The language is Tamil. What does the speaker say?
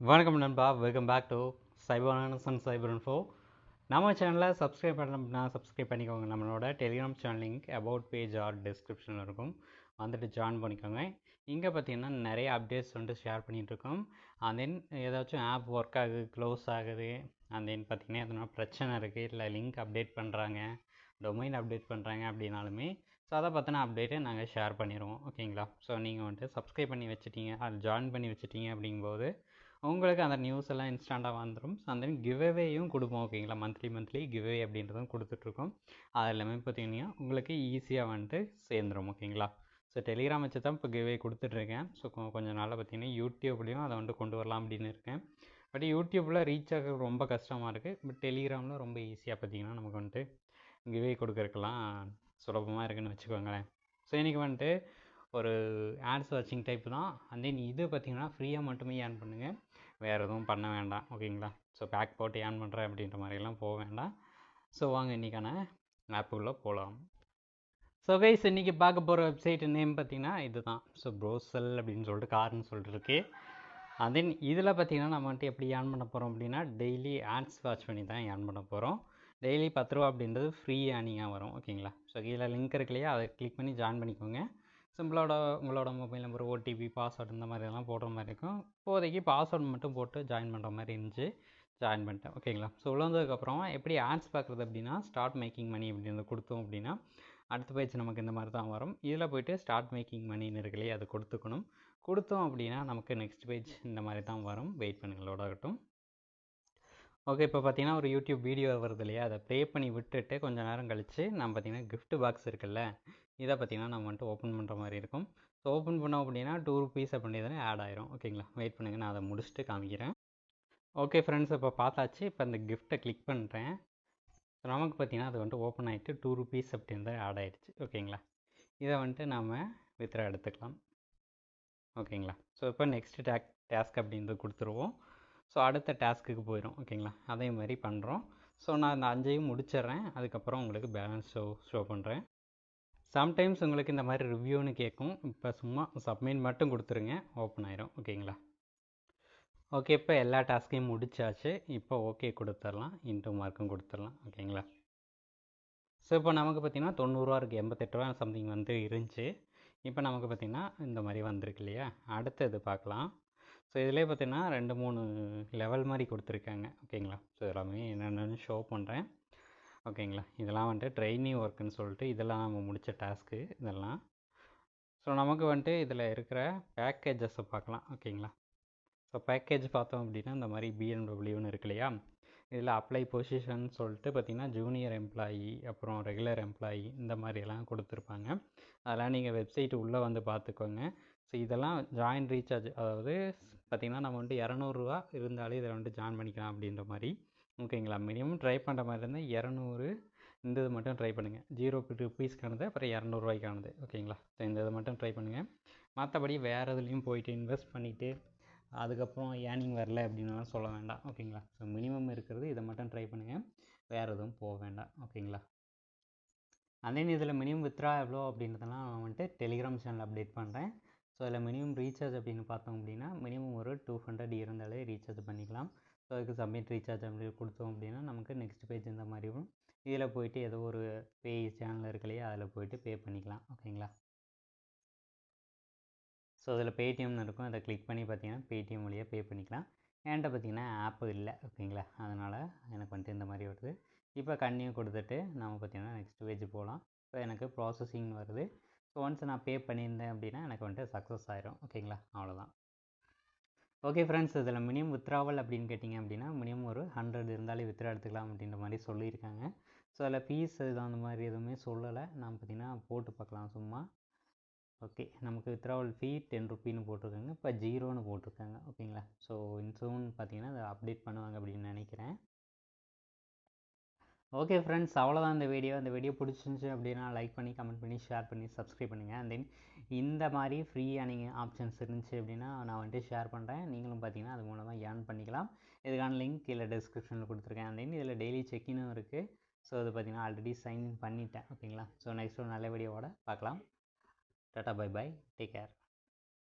வணக்கம் நண்பா, welcome back to cyber and cyber info. நம்ம சேனலை சப்ஸ்கிரைப் பண்ணணும்னா சப்ஸ்கிரைப் பண்ணிக்கோங்க. நம்மளோட Telegram channel link about page or டிஸ்கிரிப்ஷனில் இருக்கும், வந்துட்டு ஜாயின் பண்ணிக்கோங்க. இங்கே பார்த்தீங்கன்னா நிறைய அப்டேட்ஸ் வந்துட்டு ஷேர் பண்ணிகிட்ருக்கோம். அண்ட் தென் ஏதாச்சும் ஆப் ஒர்க் ஆகுது, க்ளோஸ் ஆகுது, அண்ட் தென் பார்த்தீங்கன்னா எதனா பிரச்சனை இருக்குது, இல்லை லிங்க் அப்டேட் பண்ணுறாங்க, டொமைன் அப்டேட் பண்ணுறாங்க அப்படின்னாலுமே ஸோ அதை பற்றின அப்டேட்டை நாங்கள் ஷேர் பண்ணிடுவோம். ஓகேங்களா? ஸோ நீங்கள் வந்துட்டு சப்ஸ்கிரைப் பண்ணி வச்சுட்டீங்க, அது ஜாயின் பண்ணி வச்சுட்டீங்க அப்படிங்கும்போது உங்களுக்கு அந்த நியூஸ் எல்லாம் இன்ஸ்டண்ட்டாக வந்துடும். ஸோ அந்த கிவ்அவேயும் கொடுப்போம். ஓகேங்களா? மந்த்லி கிவ்அவே அப்படின்றதும் கொடுத்துட்ருக்கோம். அது எல்லாமே பார்த்தீங்கன்னா உங்களுக்கு ஈஸியாக வந்துட்டு சேர்ந்துடும். ஓகேங்களா? ஸோ டெலிகிராம் வச்சு தான் இப்போ கிவ்அவே கொடுத்துட்ருக்கேன். ஸோ கொஞ்சம் நாளில் பார்த்தீங்கன்னா யூடியூப்லேயும் அதை வந்துட்டு கொண்டு வரலாம் அப்படின்னு இருக்கேன். பட் யூடியூப்பில் ரீச் ஆக ரொம்ப கஷ்டமாக இருக்குது. பட் டெலிகிராமில் ரொம்ப ஈஸியாக பார்த்தீங்கன்னா நமக்கு வந்துட்டு கிவ்அவே கொடுக்குறதுக்கெல்லாம் சுலபமாக இருக்குதுன்னு வச்சுக்கோங்களேன். ஸோ இன்றைக்கி வந்துட்டு ஒரு ஆட்ஸ் வாட்சிங் டைப் தான். அண்ட் தென் இது பார்த்திங்கன்னா ஃப்ரீயாக மட்டுமே ஏர்ன் பண்ணுங்கள், வேறு எதுவும் பண்ண வேண்டாம். ஓகேங்களா? ஸோ பேக் போட்டு ஏர்ன் பண்ணுறேன் அப்படின்ற மாதிரிலாம் போக வேண்டாம். ஸோ வாங்க இன்றைக்கான ஆப்புக்குள்ளே போகலாம். ஸோ கைஸ், இன்றைக்கி பார்க்க போகிற வெப்சைட் நேம் பார்த்திங்கன்னா இது தான். ஸோ ப்ரோசல் அப்படின்னு சொல்லிட்டு கார்னு சொல்லிட்டு இருக்கு. அண்ட் தென் இதில் பார்த்திங்கன்னா நம்ம வந்துட்டு எப்படி ஏர்ன் பண்ண போகிறோம் அப்படின்னா டெய்லி ஆட்ஸ் வாட்ச் பண்ணி தான் ஏர்ன் பண்ண போகிறோம். டெய்லி 10 ரூபா அப்படின்றது ஃப்ரீ ஏர்னிங்காக வரும். ஓகேங்களா? ஸோ கீழே லிங்க் இருக்கு இல்லையா, அதை கிளிக் பண்ணி ஜாயின் பண்ணிக்கோங்க. உங்களோட மொபைல் நம்பர், ஓடிபி, பாஸ்வேர்டு இந்த மாதிரிலாம் போடுற மாதிரி இருக்கும். இப்போதைக்கு பாஸ்வேர்டு மட்டும் போட்டு ஜாயின் பண்ணுற மாதிரி இருந்துச்சு, ஜாயின் பண்ணிட்டேன். ஓகேங்களா? ஸோ உள்ளதுக்கப்புறம் எப்படி ஆட்ஸ் பார்க்குறது அப்படின்னா ஸ்டார்ட் மேக்கிங் மணி அப்படின்றத கொடுத்தோம் அப்படின்னா அடுத்த பேஜ் நமக்கு இந்த மாதிரி தான் வரும். இதில் போய்ட்டு ஸ்டார்ட் மேக்கிங் மணின்னு இருக்கு இல்லையா, அதை கொடுத்தோம் அப்படின்னா நமக்கு நெக்ஸ்ட் பேஜ் இந்த மாதிரி தான் வரும். வெயிட் பண்ணுங்களோட ஆகட்டும். ஓகே, இப்போ பார்த்தீங்கன்னா ஒரு யூடியூப் வீடியோ வருது இல்லையா, அதை ப்ளே பண்ணி விட்டுட்டு கொஞ்சம் நேரம் கழித்து நம்ம பார்த்திங்கன்னா கிஃப்ட் பாக்ஸ் இருக்குல்ல, இதை பார்த்திங்கன்னா நம்ம வந்துட்டு ஓப்பன் பண்ணுற மாதிரி இருக்கும். ஸோ ஓப்பன் பண்ணோம் அப்படின்னா 2 rupees அப்படின்றதுல ஆட் ஆயிரும். ஓகேங்களா? வெயிட் பண்ணுங்கள், நான் அதை முடிச்சுட்டு காமிக்கிறேன். ஓகே ஃப்ரெண்ட்ஸ், இப்போ பார்த்தாச்சு. இப்போ அந்த கிஃப்ட்டை கிளிக் பண்ணுறேன். ஸோ நமக்கு பார்த்திங்கன்னா அது வந்துட்டு ஓப்பன் ஆகிட்டு 2 rupees அப்படின்றது ஆட் ஆகிடுச்சு. ஓகேங்களா? இதை வந்துட்டு நாம் வித்ரா எடுத்துக்கலாம். ஓகேங்களா? ஸோ இப்போ நெக்ஸ்ட் டாஸ்க் அப்படின்றது கொடுத்துருவோம். ஸோ அடுத்த டாஸ்க்குக்கு போயிடும். ஓகேங்களா? அதே மாதிரி பண்ணுறோம். ஸோ நான் அந்த 5ஐயும் முடிச்சிட்றேன். அதுக்கப்புறம் உங்களுக்கு பேலன்ஸ் ஷோ பண்ணுறேன். சம்டைம்ஸ் உங்களுக்கு இந்த மாதிரி ரிவ்யூன்னு கேட்கும். இப்போ சும்மா சப்மிட் மட்டும் கொடுத்துருங்க, ஓப்பன் ஆயிரும். ஓகேங்களா? ஓகே, இப்போ எல்லா டாஸ்க்கையும் முடிச்சாச்சு. இப்போ ஓகே கொடுத்துடலாம், இன்டூ மார்க்கும் கொடுத்துடலாம். ஓகேங்களா? ஸோ இப்போ நமக்கு பார்த்திங்கன்னா 90 ரூபா இருக்குது, 88 ரூபா சம்திங் வந்து இருந்துச்சு. இப்போ நமக்கு பார்த்திங்கன்னா இந்த மாதிரி வந்திருக்கு இல்லையா. அடுத்தது பார்க்கலாம். ஸோ இதிலே பார்த்திங்கன்னா 2-3 லெவல் மாதிரி கொடுத்துருக்காங்க. ஓகேங்களா? ஸோ எல்லாமே என்னென்னு ஷோ பண்ணுறேன். ஓகேங்களா? இதெல்லாம் வந்துட்டு ட்ரைனிங் ஒர்க்குன்னு சொல்லிட்டு இதெல்லாம் நம்ம முடித்த டாஸ்க்கு இதெல்லாம். ஸோ நமக்கு வந்துட்டு இதில் இருக்கிற பேக்கேஜஸை பார்க்கலாம். ஓகேங்களா? ஸோ பேக்கேஜ் பார்த்தோம் அப்படின்னா இந்த மாதிரி பிஎம்டபிள்யூன்னு இருக்கு இல்லையா, இதில் அப்ளை பொசிஷன் சொல்லிட்டு பார்த்திங்கன்னா ஜூனியர் எம்ப்ளாயி, அப்புறம் ரெகுலர் எம்ப்ளாயி, இந்த மாதிரியெல்லாம் கொடுத்துருப்பாங்க. அதெல்லாம் நீங்கள் வெப்சைட்டு உள்ளே வந்து பார்த்துக்கோங்க. ஸோ இதெல்லாம் ஜாயின் ரீசார்ஜ், அதாவது பார்த்திங்கன்னா நம்ம வந்துட்டு 200 ரூபா இருந்தாலே இதில் வந்துட்டு ஜாயின் பண்ணிக்கலாம் அப்படின்ற மாதிரி. ஓகேங்களா? மினிமம் ட்ரை பண்ணுற மாதிரி இருந்தால் 200 இந்த இது மட்டும் ட்ரை பண்ணுங்கள். 0 rupeesக்கானது, அப்புறம் 200 ரூபாய்க்கானது. ஓகேங்களா? ஸோ இந்த இதை மட்டும் ட்ரை பண்ணுங்கள். மற்றபடி வேறு எதுலேயும் போயிட்டு இன்வெஸ்ட் பண்ணிவிட்டு அதுக்கப்புறம் ஏர்னிங் வரல அப்படின்லாம் சொல்ல வேண்டாம். ஓகேங்களா? ஸோ மினிமம் இருக்கிறது இதை மட்டும் ட்ரை பண்ணுங்கள், வேறு எதுவும் போக வேண்டாம். ஓகேங்களா? அதே இதில் மினிமம் வித்ரா எவ்வளோ அப்படின்றதெல்லாம் நான் வந்துட்டு டெலிகிராம் சேனல் அப்டேட் பண்ணுறேன். ஸோ அதில் மினிமம் ரீசார்ஜ் அப்படின்னு பார்த்தோம் அப்படின்னா மினிமம் ஒரு 200 இருந்தாலே ரீசார்ஜ் பண்ணிக்கலாம். ஸோ அதுக்கு சப்மிட் ரீசார்ஜ் அப்படி கொடுத்தோம் அப்படின்னா நமக்கு நெக்ஸ்ட் பேஜ் இந்த மாதிரி வரும். இதில் போய்ட்டு ஏதோ ஒரு பே சேனல் இருக்கு இல்லையா, அதில் போய்ட்டு பே பண்ணிக்கலாம். ஓகேங்களா? ஸோ அதில் பேடிஎம்னு இருக்கும், அதை கிளிக் பண்ணி பார்த்தீங்கன்னா பேடிஎம் வழியாக பே பண்ணிக்கலாம். என்கிட்ட பார்த்தீங்கன்னா ஆப்பு இல்லை. ஓகேங்களா? அதனால் எனக்கு வந்துட்டு இந்த மாதிரி வருது. இப்போ கன்டினியூ கொடுத்துட்டு நம்ம பார்த்தீங்கன்னா நெக்ஸ்ட் பேஜ் போகலாம். இப்போ எனக்கு ப்ராசஸிங் வருது. ஸோ ஒன்ஸ் நான் பே பண்ணியிருந்தேன் அப்படின்னா எனக்கு வந்துட்டு சக்ஸஸ் ஆயிரும். ஓகேங்களா? அவ்வளோதான். ஓகே ஃப்ரெண்ட்ஸ், இதில் மினிமம் வித்ராவல் அப்படின்னு கேட்டிங்க அப்படின்னா மினிமம் ஒரு 100 இருந்தாலே வித்ரா எடுத்துக்கலாம் அப்படின்ற மாதிரி சொல்லியிருக்காங்க. ஸோ அதில் ஃபீஸ் இது அந்த மாதிரி எதுவுமே சொல்லலை. நான் பார்த்திங்கன்னா போட்டு பார்க்கலாம் சும்மா. ஓகே, நமக்கு வித்ராவல் ஃபீ 10 ருப்பீன்னு போட்டிருக்காங்க, இப்போ 0ன்னு போட்டிருக்காங்க. ஓகேங்களா? ஸோ இன்சூன் பார்த்தீங்கன்னா அதை அப்டேட் பண்ணுவாங்க அப்படின்னு நினைக்கிறேன். ஓகே ஃப்ரெண்ட்ஸ், அவ்வளோதான் இந்த வீடியோ பிடிச்சிருந்துச்சி அப்படின்னா லைக் பண்ணி, கமெண்ட் பண்ணி, ஷேர் பண்ணி, சப்ஸ்கிரைப் பண்ணுங்கள். அண்ட் தென் இந்த மாதிரி ஃப்ரீயாக நீங்கள் ஆப்ஷன்ஸ் இருந்துச்சு அப்படின்னா நான் வந்துட்டு ஷேர் பண்ணுறேன். நீங்களும் பார்த்தீங்கன்னா அது மூலமாக ஏர்ன் பண்ணிக்கலாம். இதுக்கான லிங்க் கீழே டிஸ்கிரிப்ஷனில் கொடுத்துருக்கேன். அண்ட் தென் இதில் டெய்லி செக்கினும் இருக்குது. ஸோ அது பார்த்தீங்கன்னா ஆல்ரெடி சைன்இன் பண்ணிட்டேன். ஓகேங்களா? ஸோ நெக்ஸ்ட் ஒரு நல்ல வீடியோவோட பார்க்கலாம். Tata, bye bye, take care.